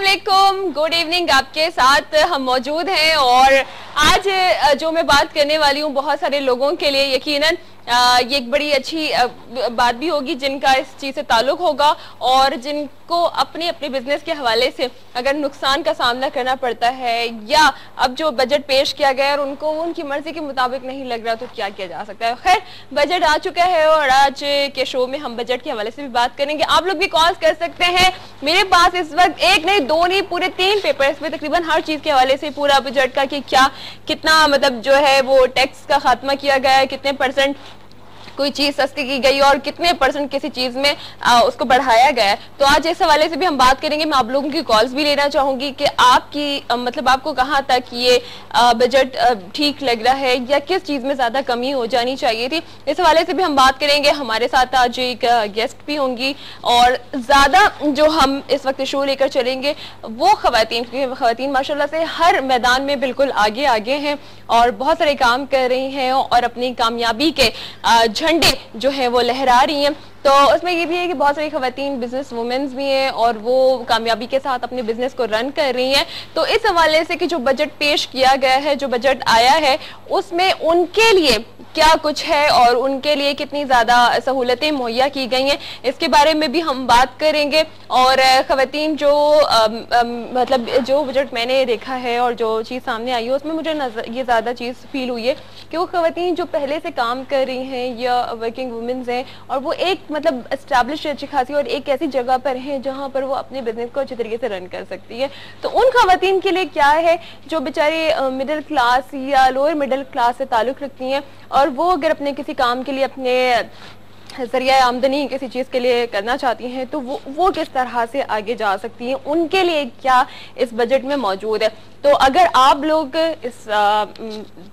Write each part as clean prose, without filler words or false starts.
वालेकुम, good evening. आपके साथ हम मौजूद हैं और आज जो मैं बात करने वाली हूँ बहुत सारे लोगों के लिए यकीनन ये एक बड़ी अच्छी बात भी होगी जिनका इस चीज़ से ताल्लुक होगा और जिनको अपने अपने बिजनेस के हवाले से अगर नुकसान का सामना करना पड़ता है या अब जो बजट पेश किया गया और उनको उनकी मर्जी के मुताबिक नहीं लग रहा तो क्या किया जा सकता है। खैर, बजट आ चुका है और आज के शो में हम बजट के हवाले से भी बात करेंगे। आप लोग भी कॉल कर सकते हैं। मेरे पास इस वक्त एक नहीं दो नहीं पूरे 3 पेपर में तकरीबन हर चीज के हवाले से पूरा बजट का कि क्या कितना मतलब जो है वो टैक्स का खात्मा किया गया है, कितने परसेंट कोई चीज सस्ती की गई और कितने परसेंट किसी चीज में उसको बढ़ाया गया है। तो आज इस हवाले से भी हम बात करेंगे। मैं आप लोगों की कॉल्स भी लेना चाहूंगी कि आपकी मतलब आपको कहाँ तक ये बजट ठीक लग रहा है या किस चीज में ज्यादा कमी हो जानी चाहिए थी। इस हवाले से भी हम बात करेंगे। हमारे साथ आज एक गेस्ट भी होंगी और ज्यादा जो हम इस वक्त शो लेकर चलेंगे वो खवातीन, क्योंकि खवातीन माशाल्लाह से हर मैदान में बिल्कुल आगे आगे हैं और बहुत सारे काम कर रही हैं और अपनी कामयाबी के झंडे जो है वो लहरा रही हैं। तो उसमें ये भी है कि बहुत सारी खवातीन बिजनेस वुमेन्स भी हैं और वो कामयाबी के साथ अपने बिजनेस को रन कर रही हैं। तो इस हवाले से कि जो बजट पेश किया गया है, जो बजट आया है, उसमें उनके लिए क्या कुछ है और उनके लिए कितनी ज़्यादा सहूलतें मुहैया की गई हैं, इसके बारे में भी हम बात करेंगे। और खवातीन जो मतलब जो बजट मैंने देखा है और जो चीज़ सामने आई है उसमें मुझे ये ज़्यादा चीज़ फील हुई है कि वो खवातीन जो पहले से काम कर रही हैं या वर्किंग वुमेन्स हैं और वो एक मतलब एस्टैब्लिश अच्छी खासी और एक ऐसी जगह पर हैं जहाँ पर वो अपने बिजनेस को अच्छे तरीके से रन कर सकती है। तो उन खवातीन के लिए क्या है जो बेचारे मिडिल क्लास या लोअर मिडिल क्लास से ताल्लुक़ रखती हैं और वो अगर अपने किसी काम के लिए अपने जरिया आमदनी किसी चीज़ के लिए करना चाहती हैं तो वो किस तरह से आगे जा सकती हैं, उनके लिए क्या इस बजट में मौजूद है। तो अगर आप लोग इस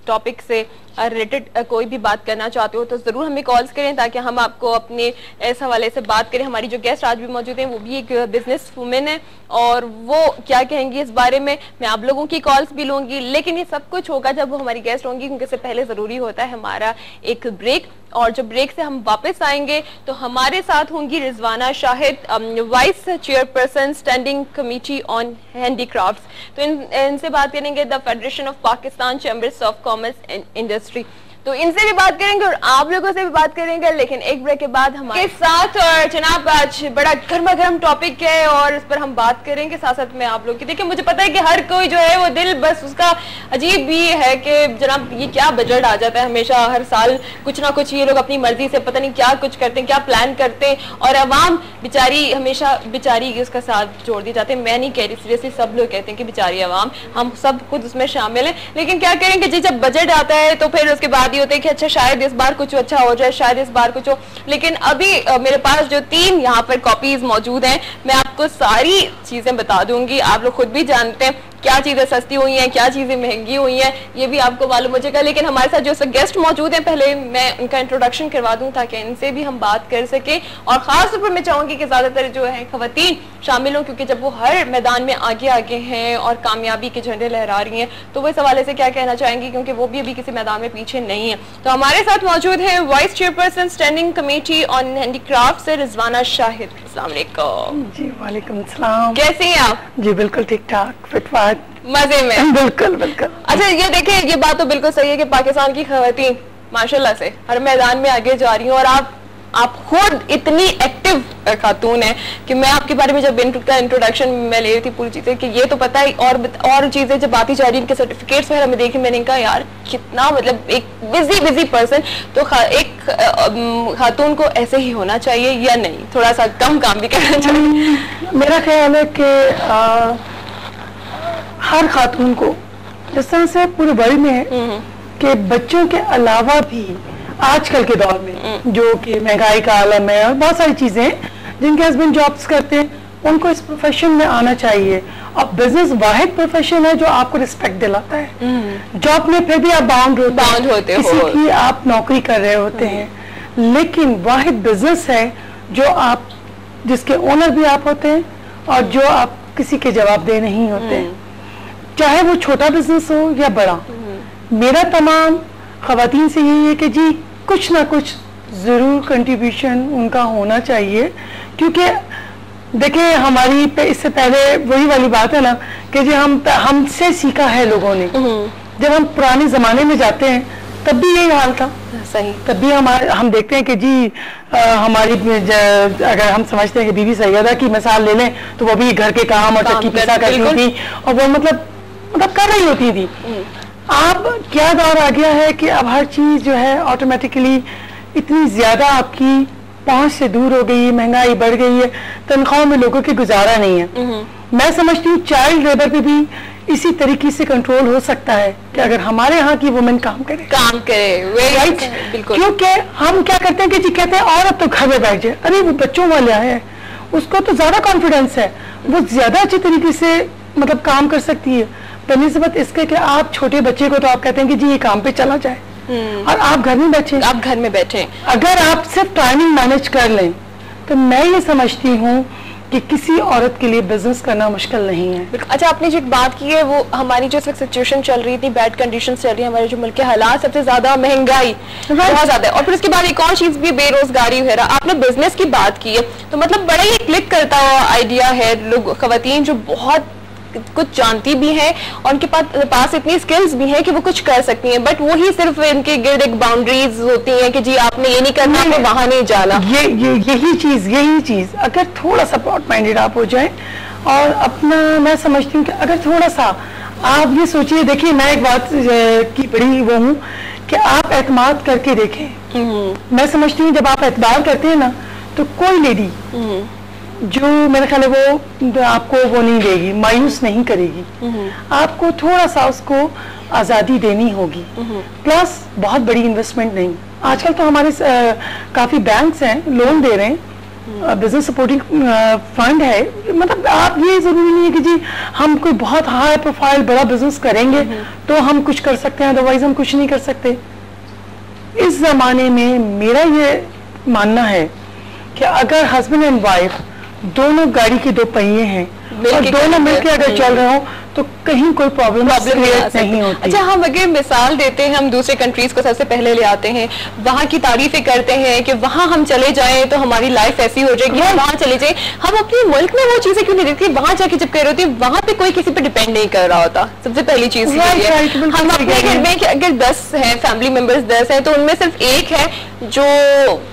टॉपिक से रिलेटेड कोई भी बात करना चाहते हो तो ज़रूर हमें कॉल्स करें ताकि हम आपको अपने इस हवाले से बात करें। हमारी जो गेस्ट आज भी मौजूद हैं वो भी एक बिजनेस वुमेन है और वो क्या कहेंगी इस बारे में मैं आप लोगों की कॉल्स भी लूँगी, लेकिन ये सब कुछ होगा जब वो हमारी गेस्ट होंगी, क्योंकि इससे पहले ज़रूरी होता है हमारा एक ब्रेक। और जब ब्रेक से हम वापस आएंगे तो हमारे साथ होंगी Rizwana Shahid, vice chairperson standing committee on handicrafts. तो इनसे बात करेंगे the federation of Pakistan chambers of commerce and industry. तो इनसे भी बात करेंगे और आप लोगों से भी बात करेंगे, लेकिन एक ब्रेक के बाद हमारे साथ। और जनाब आज बड़ा गर्मा गर्म टॉपिक है और इस पर हम बात करेंगे साथ साथ में आप लोग की। देखिए मुझे पता है कि हर कोई जो है वो दिल बस उसका अजीब भी है कि जनाब ये क्या बजट आ जाता है, हमेशा हर साल कुछ ना कुछ ये लोग अपनी मर्जी से पता नहीं क्या कुछ करते हैं, क्या प्लान करते हैं और अवाम बेचारी हमेशा बेचारी उसका साथ जोड़ दिए जाते हैं। मैं नहीं कह रही, सीरियसली सब लोग कहते हैं कि बेचारी अवाम, हम सब खुद उसमें शामिल हैं, लेकिन क्या करेंगे जी जब बजट आता है तो फिर उसके बाद होते हैं कि अच्छा शायद इस बार कुछ अच्छा हो जाए, शायद इस बार कुछ हो। लेकिन अभी मेरे पास जो 3 यहाँ पर कॉपीज मौजूद हैं मैं आपको सारी चीजें बता दूंगी। आप लोग खुद भी जानते हैं क्या चीजें सस्ती हुई हैं, क्या चीजें महंगी हुई हैं, ये भी आपको मालूम हो जाएगा। लेकिन हमारे साथ जो गेस्ट मौजूद हैं पहले मैं उनका इंट्रोडक्शन करवा दूं ताकि इनसे भी हम बात कर सके और खास तौर पर मैं चाहूंगी कि ज्यादातर जो है खवातीन शामिल हों, क्योंकि जब वो हर मैदान में आगे आगे हैं और कामयाबी के झंडे लहरा रही हैं तो वो इस हवाले से क्या कहना चाहेंगी, क्योंकि वो भी अभी किसी मैदान में पीछे नहीं है। तो हमारे साथ मौजूद है vice chairperson standing committee on handicraft से रिजवाना शाहिद। अस्सलाम वालेकुम। जी वालेकुम सलाम। कैसे हैं आप? जी बिल्कुल ठीक ठाक, फिटफाट, मजे में। बिल्कुल बिल्कुल। अच्छा ये देखें, ये बात तो बिल्कुल सही है कि पाकिस्तान की खवातीन माशाल्लाह से हर मैदान में आगे जा रही हैं और आप खुद इतनी एक्टिव खातून है कि मैं आपके बारे में जब इंट्रोडक्शन में ले रही थी पूरी चीजें कि ये तो पता है और चीजें जब आती जा रही इनके सर्टिफिकेट्स वगैरह में देखी, मैंने कहा यार कितना मतलब एक बिजी पर्सन। तो एक खातून को ऐसे ही होना चाहिए या नहीं, थोड़ा सा कम काम भी करना चाहिए? मेरा ख्याल है कि हर खातून को जिस तरह से पूरे वर्ल्ड में है कि बच्चों के अलावा भी आजकल के दौर में जो कि महंगाई का आलम है और बहुत सारी चीजें हैं जिनके हस्बैंड जॉब्स करते हैं उनको इस प्रोफेशन में आना चाहिए। अब बिजनेस वाहिद प्रोफेशन है जो आपको रिस्पेक्ट दिलाता है। जॉब में फिर भी आप बाउंड होते हो, किसी की आप नौकरी कर रहे होते हैं, लेकिन वाहिद बिजनेस है जो आप जिसके ओनर भी आप होते हैं और जो आप किसी के जवाबदेह नहीं होते, चाहे वो छोटा बिजनेस हो या बड़ा। मेरा तमाम खवातीन से यही है कि जी कुछ ना कुछ जरूर कंट्रीब्यूशन उनका होना चाहिए, क्योंकि देखिए हमारी पे इससे पहले वही वाली बात है ना कि जी हमसे सीखा है लोगों ने। जब हम पुराने जमाने में जाते हैं तब भी यही हाल था। सही। तब भी हम देखते हैं कि जी हमारी अगर हम समझते हैं कि बीबी सैयदा की मिसाल ले लें तो वो भी घर के काम और चक्की पिसा करती थी और वो मतलब कर रही होती थी। अब क्या दौर आ गया है कि अब हर चीज जो है ऑटोमेटिकली इतनी ज्यादा आपकी पहुंच से दूर हो गई है, महंगाई बढ़ गई है, तनख्वाहों में लोगों की गुजारा नहीं है। मैं समझती हूँ चाइल्ड लेबर पे भी इसी तरीके से कंट्रोल हो सकता है कि अगर हमारे यहाँ की वुमेन काम करे राइट। क्योंकि हम क्या करते हैं कि जी कहते हैं औरत तो घर में बैठ जाए, अरे वो बच्चों वाले है, उसको तो ज्यादा कॉन्फिडेंस है, वो ज्यादा अच्छी तरीके से मतलब काम कर सकती है बनिस्बत इसके कि आप छोटे बच्चे को तो आप कहते हैं कि जी ये काम पे चला जाए और आप घर में बैठे। अगर आप सिर्फ टाइमिंग मैनेज कर लें तो मैं ये समझती हूँ कि किसी औरत के लिए बिजनेस करना मुश्किल नहीं है। अच्छा, आपने जो एक बात की है वो हमारी जो सिचुएशन चल रही थी, बैड कंडीशन चल रही है, हमारे जो मुल्क के हालात, सबसे ज्यादा महंगाई बहुत ज्यादा है और फिर उसके बाद एक और चीज भी बेरोजगारी वगैरह। आपने बिजनेस की बात की है तो मतलब बड़ा ही क्लिक करता हुआ आइडिया है। लोग खवातीन जो बहुत कुछ जानती भी हैं और उनके पास इतनी स्किल्स भी हैं कि वो कुछ कर सकती हैं, बट वही सिर्फ इनके गिर्द एक बाउंड्रीज होती हैं कि जी आपने ये नहीं करना, आपने वहां नहीं जाना। यही चीज अगर थोड़ा सा ब्रॉड माइंडेड आप हो जाए और अपना, मैं समझती हूँ कि अगर थोड़ा सा आप ये सोचिए, देखिए मैं एक बात की बड़ी वो हूँ कि आप एतमाद करके देखें। मैं समझती हूँ जब आप एतबार करते हैं ना तो कोई लेडी जो मेरे ख्याल है वो आपको वो नहीं देगी, मायूस नहीं करेगी। आपको थोड़ा सा उसको आज़ादी देनी होगी, प्लस बहुत बड़ी इन्वेस्टमेंट नहीं। आजकल तो हमारे काफ़ी बैंक्स हैं, लोन दे रहे हैं, बिजनेस सपोर्टिंग फंड है। मतलब आप ये ज़रूरी नहीं है कि जी हम कोई बहुत हाई प्रोफाइल बड़ा बिजनेस करेंगे तो हम कुछ कर सकते हैं, अदरवाइज हम कुछ नहीं कर सकते। इस ज़माने में मेरा ये मानना है कि अगर हस्बैंड एंड वाइफ दोनों गाड़ी के दो पहिए हैं और दोनों मिलकर अगर चल रहे हो तो कहीं कोई प्रॉब्लम नहीं होती। अच्छा, हम अगर मिसाल देते हैं, हम दूसरे कंट्रीज को सबसे पहले ले आते हैं, वहाँ की तारीफें करते हैं कि वहाँ हम चले जाएं तो हमारी लाइफ ऐसी हो जाएगी, वहाँ चले जाएं। हम अपने मुल्क में वो चीजें क्यों नहीं देखते? वहाँ जाके जब कह रहे होते हैं वहाँ पे कोई किसी पे डिपेंड नहीं कर रहा होता। सबसे पहली चीज हम अपने घर में अगर 10 है फैमिली मेंबर्स 10 है तो उनमें सिर्फ एक है जो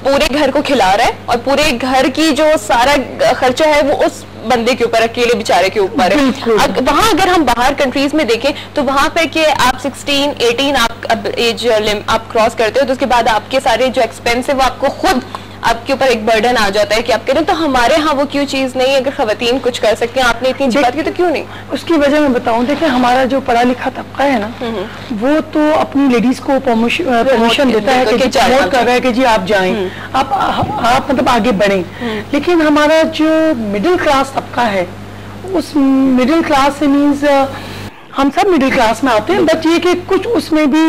पूरे घर को खिला रहा है और पूरे घर की जो सारा खर्चा है वो उस बंदे के ऊपर, अकेले बेचारे के ऊपर है। वहाँ अगर हम बाहर कंट्रीज में देखें तो वहाँ पर कि आप 16, 18 आप एज आप क्रॉस करते हो तो उसके बाद आपके सारे जो एक्सपेंस है वो आपको खुद आपके ऊपर एक बर्डन आ जाता है कि आप करें। तो हमारे यहाँ वो क्यों चीज नहीं? अगर खवातीन कुछ कर सकते हैं, आपने इतनी बात की तो क्यों नहीं? उसकी वजह मैं बताऊं, देखिए हमारा जो पढ़ा लिखा तबका है ना वो तो अपनी लेडीज को परमिशन देता है कि सपोर्ट कर रहा है कि जी आप जाएं, आप मतलब आगे बढ़ें। लेकिन हमारा जो मिडिल क्लास तबका है, उस मिडिल क्लास से मीन्स हम सब मिडिल क्लास में आते हैं, बट ये कि कुछ उसमें भी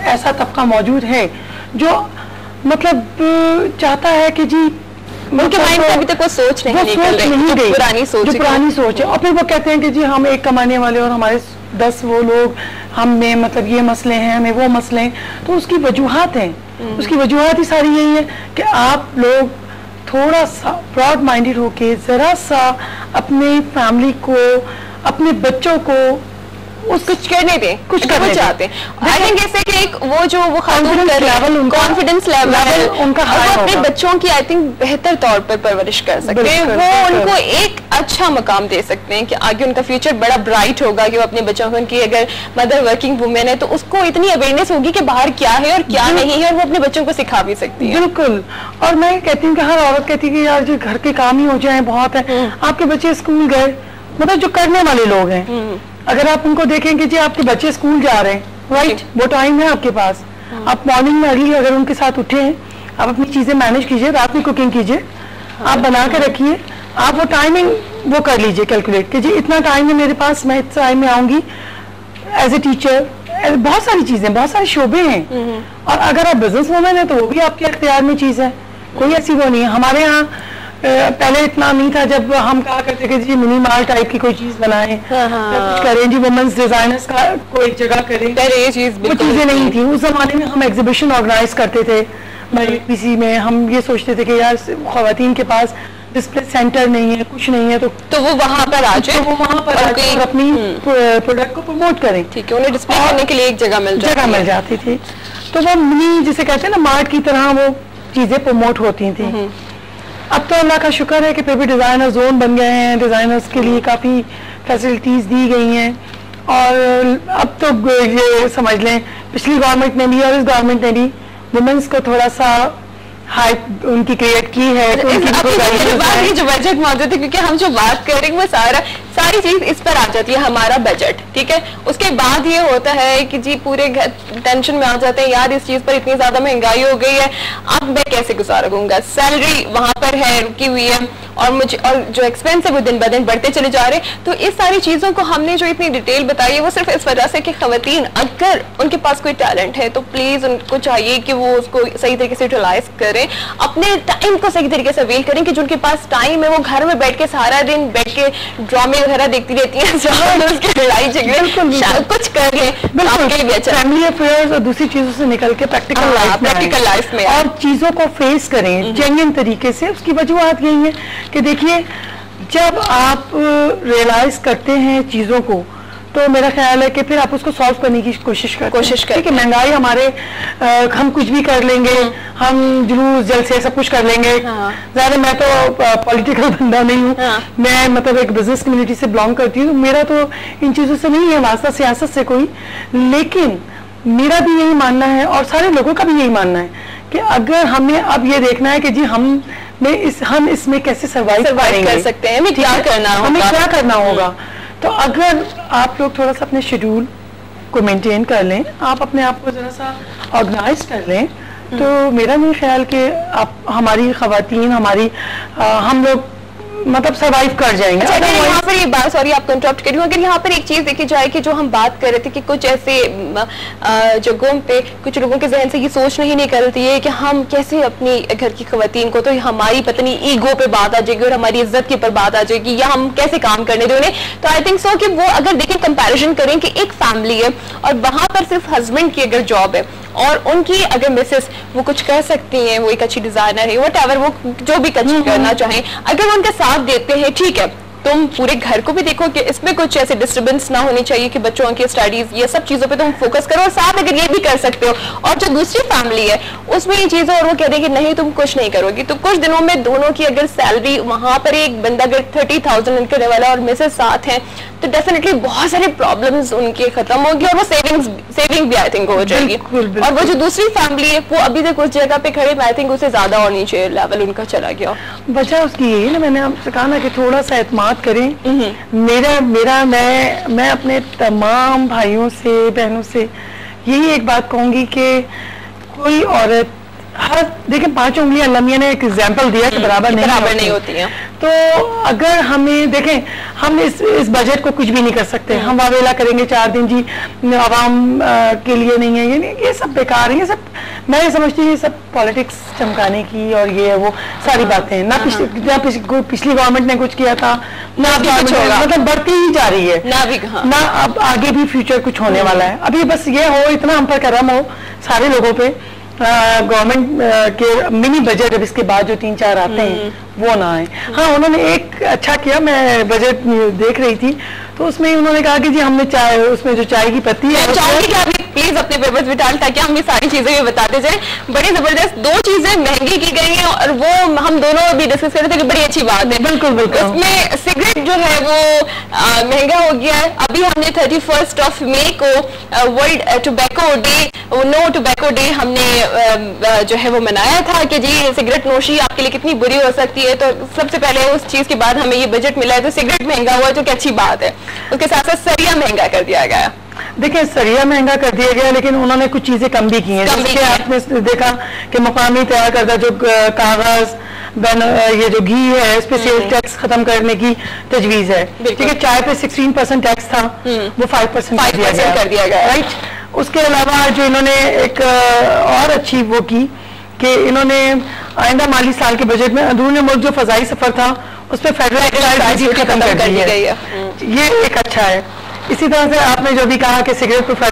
ऐसा तबका मौजूद है जो मतलब चाहता है कि जी उनके माइंड में अभी तक वो सोच नहीं निकल रही, पुरानी सोच है। और फिर वो कहते हैं कि जी हम एक कमाने वाले और हमारे 10 वो लोग, हम में मतलब ये मसले हैं, हमें वो मसले हैं। तो उसकी वजूहात हैं, उसकी वजूहात ही सारी यही है कि आप लोग थोड़ा सा ब्रॉड माइंडेड होके जरा सा अपने फैमिली को, अपने बच्चों को कुछ करने दें, कुछ करना चाहते हैं। आई थिंक ऐसे कि एक वो जो वो कॉन्फिडेंस लेवल उनका अपने बच्चों की आई थिंक बेहतर तौर पर परवरिश कर सकते हैं। वो उनको एक अच्छा मकाम दे सकते हैं कि आगे उनका फ्यूचर बड़ा ब्राइट होगा कि वो अपने बच्चों को, उनकी अगर मदर वर्किंग वुमेन है तो उसको इतनी अवेयरनेस होगी कि बाहर क्या है और क्या नहीं है और वो अपने बच्चों को सिखा भी सकती है। बिल्कुल। और मैं कहती हूँ कि हर औरत कहती है कि यार जो घर के काम ही हो जाए बहुत है। आपके बच्चे स्कूल गए, मतलब जो करने वाले लोग हैं, अगर आप उनको देखें कि जी आपके बच्चे स्कूल जा रहे हैं, राइट, वो टाइम है आपके पास, आप मॉर्निंग में अर्ली अगर उनके साथ उठे हैं, आप अपनी चीजें मैनेज कीजिए, रात में कुकिंग कीजिए, आप बना के रखिए, आप वो टाइमिंग वो कर लीजिए कैलकुलेट कि जी इतना टाइम है मेरे पास, मैं इस टाइम में आऊंगी एज ए टीचर। बहुत सारी चीजें, बहुत सारे शोबे हैं। और अगर आप बिजनेस वुमेन है तो वो भी आपके अख्तियार में चीज है, कोई ऐसी वो नहीं है। हमारे यहाँ पहले इतना नहीं था, जब हम कहा करते कि जी मिनी माल टाइप की कोई चीज बनाएं, कुछ करें जी, वुमेन्स डिजाइनर्स का कोई जगह करें, ये चीज वो चीजें नहीं थी। उस जमाने में हम एग्जीबिशन ऑर्गेनाइज करते थे पीसी में। हम ये सोचते थे कि यार खवातीन के पास डिस्प्ले सेंटर नहीं है, कुछ नहीं है, तो वो वहाँ पर आ जाए, तो वो वहाँ पर आके और अपनी प्रोडक्ट को प्रमोट करें। ठीक है, उन्हें डिस्प्ले करने के लिए एक जगह मिल जाती थी। तो वो मिनी जिसे कहते हैं ना मार्ट की तरह वो चीजें प्रमोट होती थी। अब तो अल्लाह का शुक्र है कि फिर भी डिजाइनर जोन बन गए हैं, डिजाइनर्स के लिए काफी फैसिलिटीज दी गई हैं। और अब तो ये समझ लें पिछली गवर्नमेंट ने भी और इस गवर्नमेंट ने भी वुमेन्स को थोड़ा सा हाइप उनकी क्रिएट की है। तो उनकी जो बजट मौजूद है, क्योंकि हम जो बात कर रहे हैं वो सारी चीज इस पर आ जाती है, हमारा बजट, ठीक है। उसके बाद ये होता है कि जी पूरे घर टेंशन में आ जाते हैं, यार इस चीज पर इतनी ज्यादा महंगाई हो गई है, अब मैं कैसे गुजारा करूंगा, सैलरी वहां पर है रुकी हुई है और जो एक्सपेंस है वो दिन ब दिन बढ़ते चले जा रहे हैं। तो इस सारी चीजों को हमने जो इतनी डिटेल बताई है वो सिर्फ इस वजह से कि खवातीन अगर उनके पास कोई टैलेंट है तो प्लीज उनको चाहिए कि वो उसको सही तरीके से यूटिलाइज करें, अपने टाइम को सही तरीके से अवेल करें, कि जो उनके पास टाइम है वो घर में बैठ के सारा दिन बैठ के ड्रामे वगैरह देखती रहती है, उसकी लड़ाई झगड़े कुछ कर ले, आपके लिए अच्छा फैमिली अफेयर्स और दूसरी चीजों से निकल के प्रैक्टिकल लाइफ में और चीजों को फेस करें जेन्युइन तरीके से। उसकी वजूहत यही है कि देखिए जब आप रियलाइज करते हैं चीजों को तो मेरा ख्याल है कि फिर आप उसको सॉल्व करने की कोशिश करें कि महंगाई हमारे हम कुछ भी कर लेंगे, हम जुलूस जलसे सब कुछ कर लेंगे। ज्यादा मैं तो पॉलिटिकल बंदा नहीं हूँ, मैं मतलब एक बिजनेस कम्युनिटी से बिलोंग करती हूँ, मेरा तो इन चीजों से नहीं है वास्ता सियासत से कोई, लेकिन मेरा भी यही मानना है और सारे लोगों का भी यही मानना है कि अगर हमें अब ये देखना है कि जी हम इसमें कैसे सर्वाइव कर सकते हैं, हमें क्या करना होगा। तो अगर आप लोग थोड़ा सा अपने शेड्यूल को मेंटेन कर लें, आप अपने आप को जरा सा ऑर्गेनाइज कर लें, तो मेरा नहीं ख्याल कि आप हमारी खवातीन हम लोग मतलब सर्वाइव कर जाएंगे। अच्छा, यहाँ पर ये बात, सॉरी आपको इंटरप्ट कर रही हूँ, अगर यहाँ पर एक चीज देखी जाए कि जो हम बात कर रहे थे कि कुछ ऐसे जगहों पे कुछ लोगों के जहन से ये सोच नहीं निकलती है कि हम कैसे अपनी घर की खवातीन को, तो हमारी पत्नी ईगो पे बात आ जाएगी और हमारी इज्जत के ऊपर बात आ जाएगी, या हम कैसे काम करने दें उन्हें। तो आई थिंक सो कि वो अगर देखें कंपैरिजन करें कि एक फैमिली है और वहां पर सिर्फ हस्बैंड की अगर जॉब है और उनकी अगर मिसेस वो कुछ कर सकती हैं, वो एक अच्छी डिजाइनर है, व्हाटएवर वो जो भी करना चाहें, अगर वो उनका साथ देते हैं, ठीक है, तुम पूरे घर को भी देखो कि इसमें कुछ ऐसे डिस्टर्बेंस ना होनी चाहिए कि बच्चों की स्टडीज ये सब चीजों पे तुम फोकस करो, और साथ अगर ये भी कर सकते हो और जो दूसरी फैमिली है उसमें ये चीजें और वो कह रहे कि नहीं तुम कुछ नहीं करोगी, तो कुछ दिनों में दोनों की अगर सैलरी वहां पर एक बंदा अगर 30,000 करने वाला और मिसेस साथ हैं तो डेफिनेटली बहुत सारे प्रॉब्लम्स उनके खत्म होंगे और वो सेविंग भी आई थिंक हो जाएगी। और वो जो दूसरी फैमिली है वो अभी तक उस जगह पे खड़े, आई थिंक उससे ज्यादा और नीचे लेवल उनका चला गया। वजह उसकी यही ना, मैंने आपसे कहा ना कि थोड़ा सा एतमाद करें। मैं अपने तमाम भाइयों से बहनों से यही एक बात कहूंगी कि कोई औरत देखिए 5 उंगलियां अल्लाह मियां ने एक एग्जाम्पल दिया कि बराबर नहीं होती हैं। तो अगर हमें देखें हम इस बजट को कुछ भी नहीं कर सकते, हम वावेला करेंगे 4 दिन जी आवाम के लिए नहीं है, ये सब बेकार है, ये सब मैं समझती हूँ ये सब पॉलिटिक्स चमकाने की और ये है वो सारी बातें ना पिछली गवर्नमेंट ने कुछ किया था ना मतलब बढ़ती ही जा रही है ना अब आगे भी फ्यूचर कुछ होने वाला है। अभी बस ये हो इतना हम पर करम हो सारे लोगों पे, गवर्नमेंट के मिनी बजट अब इसके बाद जो 3-4 आते हैं वो ना आए। हाँ उन्होंने एक अच्छा किया, मैं बजट देख रही थी तो उसमें उन्होंने कहा कि जी हमने चाय उसमें जो चाय की पत्ती है प्लीज अपने पेपर्स में डाल ताकि हम ये सारी चीजें भी बताते जाए। बड़ी जबरदस्त 2 चीजें महंगी की गई हैं और वो हम दोनों भी डिस्कस कर रहे थे कि बड़ी अच्छी बात है। बिल्कुल उसमें सिगरेट जो है वो महंगा हो गया है। अभी हमने 31 मई को world tobacco day, no tobacco day हमने जो है वो मनाया था कि जी सिगरेट नोशी आपके लिए कितनी बुरी हो सकती है। तो सबसे पहले उस चीज के बाद हमें ये बजट मिला है, तो सिगरेट महंगा हुआ है जो कि अच्छी बात है। उसके साथ साथ सरिया महंगा कर दिया गया। देखिए सरिया महंगा कर दिया गया लेकिन उन्होंने कुछ चीजें कम भी की हैं, जैसे आपने देखा कि मुकामी तैयार करदा जो कागज ये जो घी है इस पे सेल टैक्स खत्म करने की तजवीज है। ठीक है, चाय पे 16% टैक्स था वो 5% कर दिया गया राइट। उसके अलावा जो इन्होंने एक और अच्छी वो की कि इन्होंने आइंदा माली साल के बजट में अंदरूनी मुल्क जो फजाई सफर था उस पर फेडरल एक्साइज खत्म कर दी है, ये एक अच्छा है। इसी तरह से आपने जो भी कहा कि सिगरेट पर फेडरल